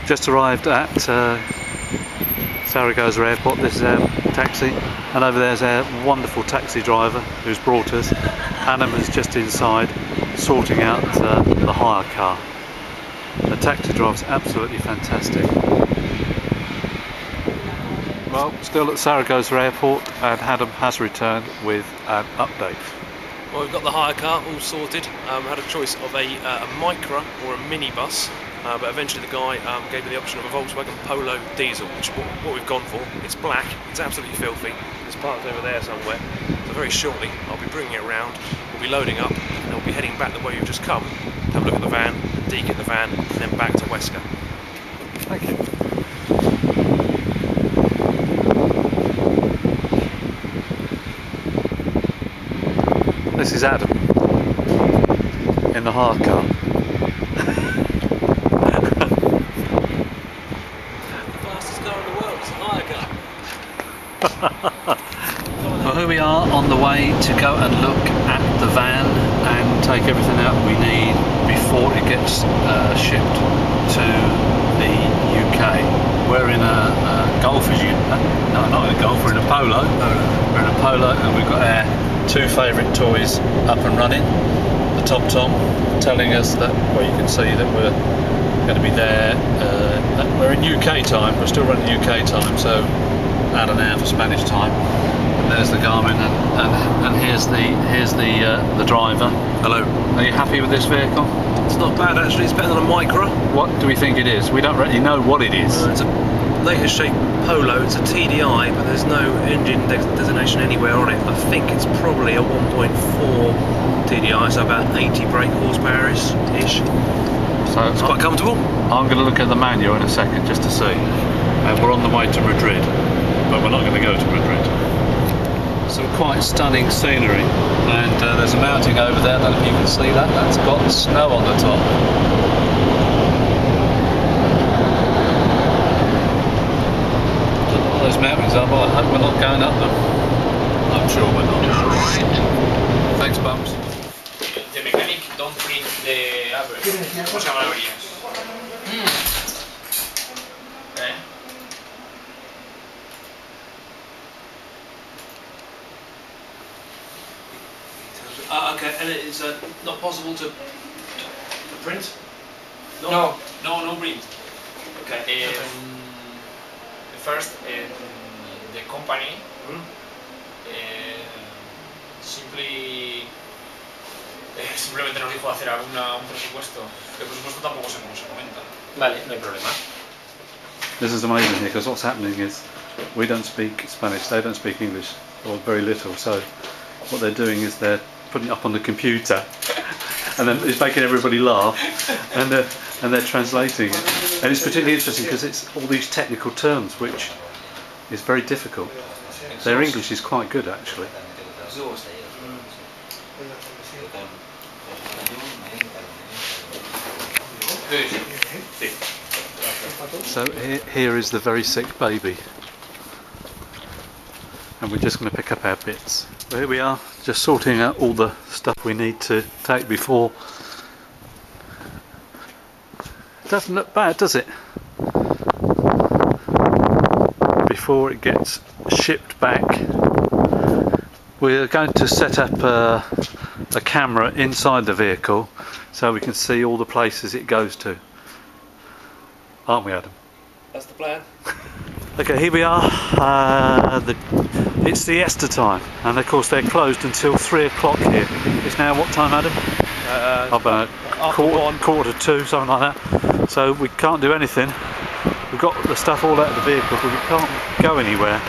Just arrived at Zaragoza Airport. This is our taxi, and over there's our wonderful taxi driver who's brought us. Adam is just inside sorting out the hire car. The taxi driver's absolutely fantastic. Well, still at Zaragoza Airport, and Adam has returned with an update. Well, we've got the hire car all sorted. Had a choice of a Micra or a minibus, but eventually the guy gave me the option of a Volkswagen Polo diesel, which is what we've gone for. It's black, it's absolutely filthy, it's parked over there somewhere. So very shortly I'll be bringing it around, we'll be loading up, and we'll be heading back the way we've just come, have a look at the van, dekit the van, and then back to Wesker. Thank you. This is Adam in the hire car. The fastest car in the world is a hire car. Well, here we are on the way to go and look at the van and take everything out we need before it gets shipped to the UK. We're in a Golf, no, not in a Golf, we're in a Polo. We're in a Polo, and we've got our two favourite toys up and running. The Top Tom telling us that, well, you can see that we're going to be there. We're in UK time, we're still running UK time, so add an hour for Spanish time. And there's the Garmin, and here's the driver. Hello. Are you happy with this vehicle? It's not bad actually, it's better than a Micra. What do we think it is? We don't really know what it is. It's a latest shape Polo, it's a TDI, but there's no engine designation anywhere on it. I think it's probably a 1.4 TDI, so about 80 brake horsepower-ish. So it's quite comfortable. I'm going to look at the manual in a second just to see. We're on the way to Madrid, but we're not going to go to Madrid. Some quite stunning scenery, and there's a mountain over there. I don't know if you can see that. That's got snow on the top. Those mountains are, but I hope we're not going up them. I'm sure we're not. Thanks, Bums. The mechanic don't print the average. ¿Cómo se llama la avería? Okay, and it's not possible to print? No print. Okay. First, the company simplemente nos dijo hacer un presupuesto. El presupuesto tampoco se comenta. Vale, no hay problema. This is amazing here, because what's happening is we don't speak Spanish, they don't speak English, or very little, so what they're doing is they're putting it up on the computer and then it's making everybody laugh, and they're translating it, and it's particularly interesting because it's all these technical terms which is very difficult. Their English is quite good actually. So here is the very sick baby, and we're just going to pick up our bits. Well, here we are, just sorting out all the stuff we need to take before. It doesn't look bad, does it? Before it gets shipped back. We're going to set up a camera inside the vehicle so we can see all the places it goes to. Aren't we, Adam? That's the plan. Okay, here we are. It's siesta time, and of course they're closed until 3 o'clock here. It's now what time, Adam? About quarter to 2, something like that. So we can't do anything. We've got the stuff all out of the vehicle, but we can't go anywhere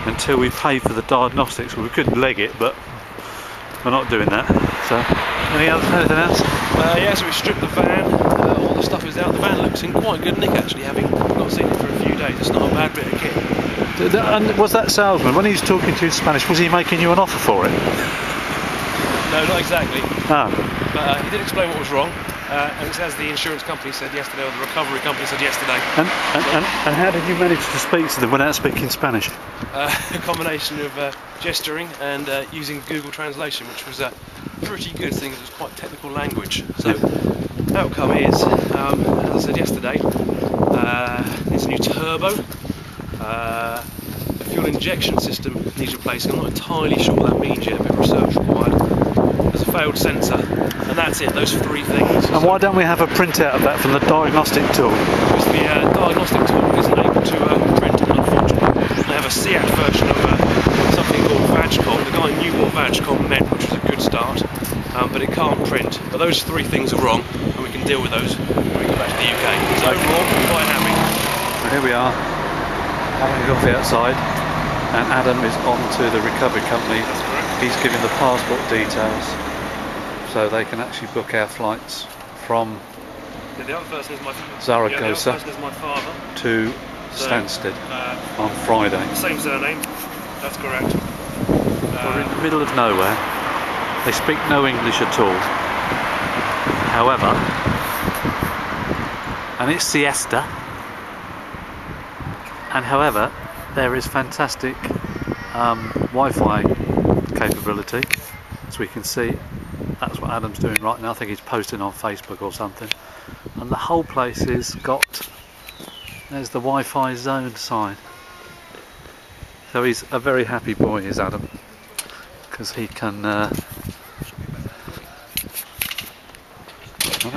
until we pay for the diagnostics. Well, we could leg it, but we're not doing that. So, anything else? Yeah, so we stripped the van. All the stuff is out. The van looks in quite good nick actually, having not seen it for a few days. It's not a bad bit of kit. And was that salesman, when he was talking to you in Spanish, was he making you an offer for it? No, not exactly. Ah. But he did explain what was wrong, and it's as the insurance company said yesterday, or the recovery company said yesterday. And how did you manage to speak to them without speaking Spanish? A combination of gesturing and using Google Translation, which was a pretty good thing. It was quite technical language. So outcome is, as I said yesterday, It's a new turbo. The fuel injection system needs replacing. I'm not entirely sure what that means yet, a bit of research required. There's a failed sensor, and that's it, those 3 things. And why don't we have a printout of that from the diagnostic tool? Because the diagnostic tool isn't able to print it, unfortunately. They have a SEAT version of something called VAGCOM. The guy knew what VAGCOM meant, which was a good start, but it can't print. But those 3 things are wrong, and we can deal with those when we go back to the UK. So overall, I'm quite happy. So here we are, having a coffee outside, and Adam is on to the recovery company. That's correct. He's giving the passport details so they can actually book our flights from The other person is my Zaragoza father. to Stansted on Friday. Same surname, that's correct. We're in the middle of nowhere. They speak no English at all. However, and it's siesta. And however, there is fantastic Wi-Fi capability, as we can see. That's what Adam's doing right now. I think he's posting on Facebook or something. And the whole place is got, there's the Wi-Fi zone sign. So he's a very happy boy, is Adam, because he can. Oh,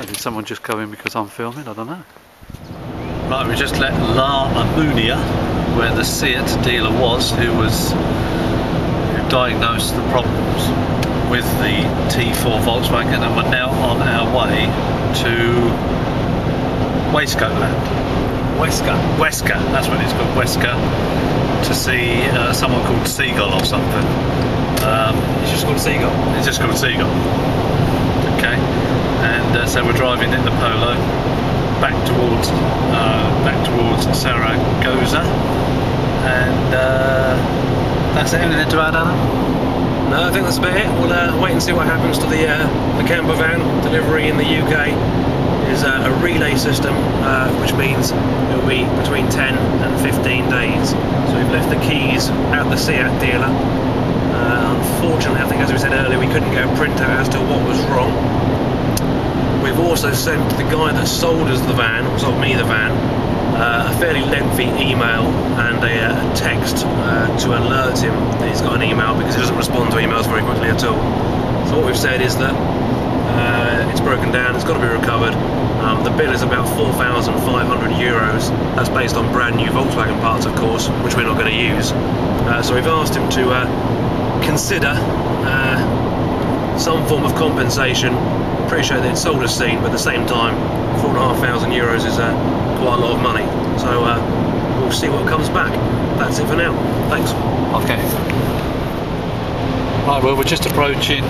did someone just go in because I'm filming? I don't know. Right, we just left La Amunia, where the SEAT dealer was, who diagnosed the problems with the T4 Volkswagen, and we're now on our way to Waistcoatland. Wesker, that's what it's called, Wesker, to see someone called Seagull or something. It's just called Seagull. It's just called Seagull. Okay, and so we're driving in the Polo back towards Zaragoza, and that's it. Anything to add, Adam? No, I think that's about it. We'll wait and see what happens to the camper van delivery in the UK. Is a relay system, which means it will be between 10 and 15 days. So we've left the keys at the SEAT dealer. Unfortunately, I think as we said earlier, we couldn't get a printout as to what was wrong. We've also sent the guy that sold us the van, or sold me the van, a fairly lengthy email and a text to alert him that he's got an email, because he doesn't respond to emails very quickly at all. So what we've said is that it's broken down, it's got to be recovered. The bill is about €4,500. That's based on brand new Volkswagen parts, of course, which we're not going to use. So we've asked him to consider some form of compensation. Appreciate that it's sold as seen, but at the same time, €4,500 is quite a lot of money. So we'll see what comes back. That's it for now. Thanks. Okay. Right, well, we're just approaching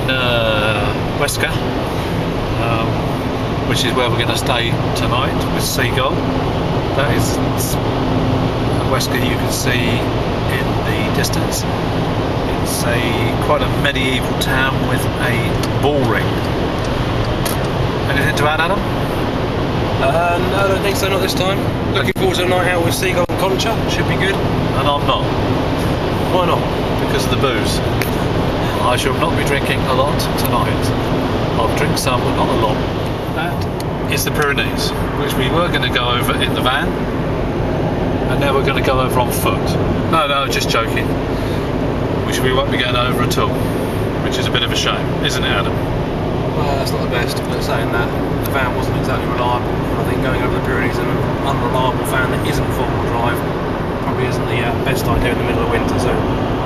Wesker, which is where we're going to stay tonight with Seagull. That is Wesker you can see in the distance. It's quite a medieval town with a bull ring. Anything to add, Adam? No, I don't think so, not this time. Looking forward to a night out with Seagull and Concha, should be good. And I'm not. Why not? Because of the booze. I shall not be drinking a lot tonight. I'll drink some, but not a lot. That is the Pyrenees, which we were going to go over in the van, and now we're going to go over on foot. No, just joking. Which we won't be going over at all, which is a bit of a shame, isn't it, Adam? Well, that's not the best, but saying that, the van wasn't exactly reliable. I think going over the Pyrenees in an unreliable van that isn't four-wheel drive probably isn't the best idea in the middle of winter, so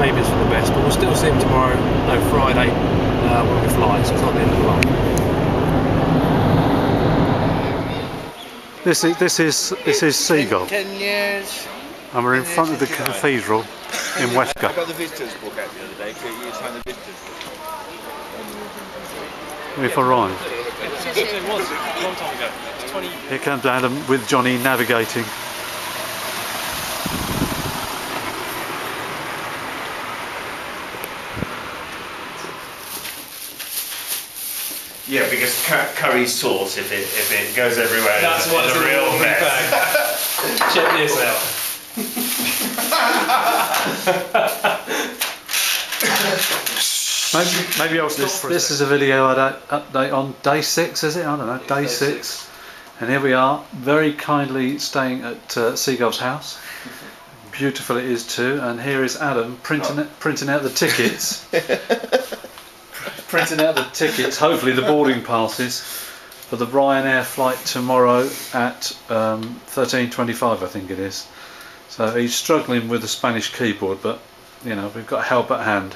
maybe it's for the best. But we'll still see him tomorrow, no, Friday, when we fly, so it's not the end of the line. This is Seagull. 10 years. And we're in front of the cathedral in Wesker. I got the visitors book out the other day, so you signed the visitors book. We've arrived. It was a long time ago. 20. Here comes Adam with Johnny navigating. Yeah, because curry sauce, if it goes everywhere, That's it's what's a real mess. Check this out. Maybe I'll stop. This is a video update on day 6, is it? I don't know, day 6. And here we are, very kindly staying at Seagull's house. Beautiful it is too. And here is Adam printing out the tickets. Printing out the tickets, hopefully the boarding passes for the Ryanair flight tomorrow at 13:25, I think it is. So he's struggling with the Spanish keyboard, but you know, we've got help at hand.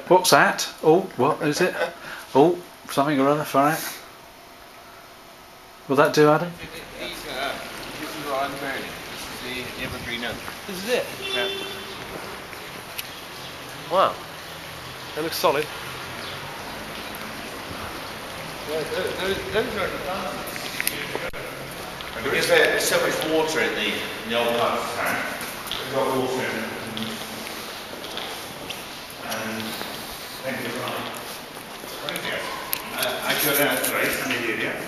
What's that? Oh, what is it? Oh, something or other for it. Will that do, Adam? This is what I'm burning. This is the evergreen oak. This is it? Yeah. Wow. That looks solid. Those are the plants. Because there's so much water in the old parts of town. We've got water in it. And thank you, right. I got out right, and you did, yeah?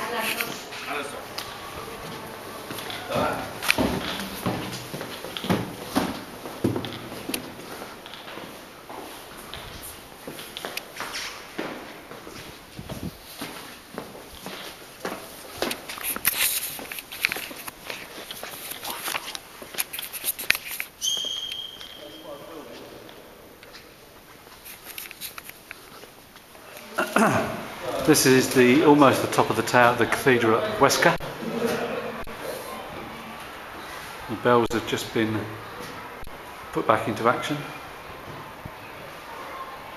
This is almost the top of the tower, the cathedral at Huesca. The bells have just been put back into action.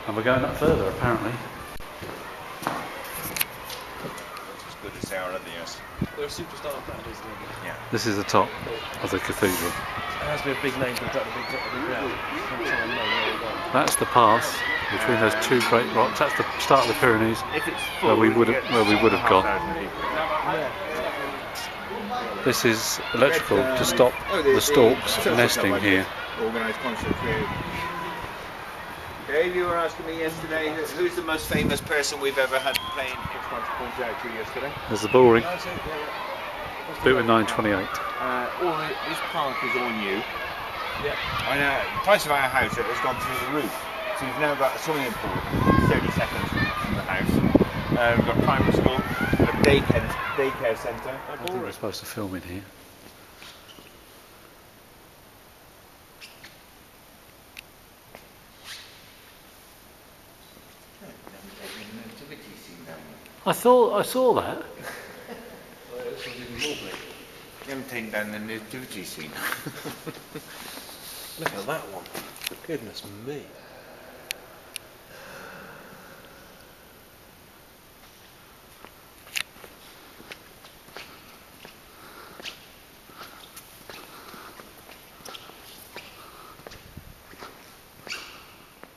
And we're going up further apparently. As good as our other years. They're a superstar of that, isn't it? Yeah. This is the top of the cathedral. It has to be a big name to attract a big crowd. That's the path between those two great rocks. That's the start of the Pyrenees, If it's where full, we would have gone. 5,000 people. This is electrical to stop the storks nesting here. Organised concert for Dave, you were asking me yesterday who's the most famous person we've ever had playing. Just want to point out to you yesterday. There's the bullring. Built in 928. All this park is all new. Yeah. And the price of our house has gone through the roof. So we've now got a swimming pool 30 seconds from the house. We've got primary school, a daycare centre. I think we're supposed to film in here. I saw that. You haven't taken down the nativity scene. Look at that one. Goodness me.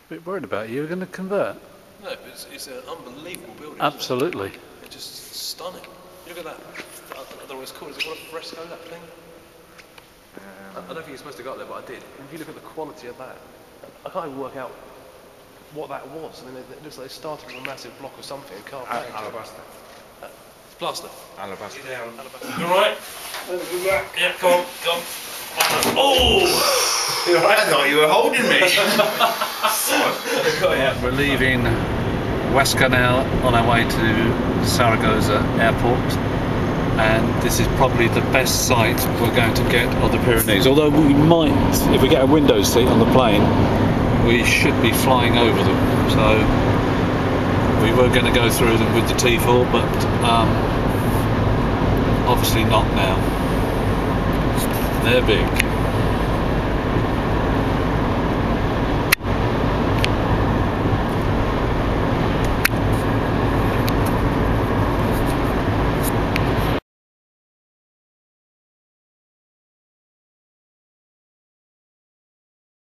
A bit worried about you. You're going to convert. No, but it's an unbelievable building. Absolutely. It's just stunning. Look at that. I don't know what it's called. Is it called a fresco, that thing? I don't think you're supposed to go up there, but I did. And if you look at the quality of that, I can't even work out what that was. I mean, it looks like they started from a massive block or something and carved it. Alabaster. It's plaster. Alabaster. Alabaster. You alright? Yeah, come on, come on. Oh! You alright? I thought you were holding me. We're leaving Huesca now on our way to Zaragoza airport, and this is probably the best sight we're going to get of the Pyrenees. Although we might, if we get a window seat on the plane, we should be flying over them. So we were going to go through them with the T4, but obviously not now. They're big.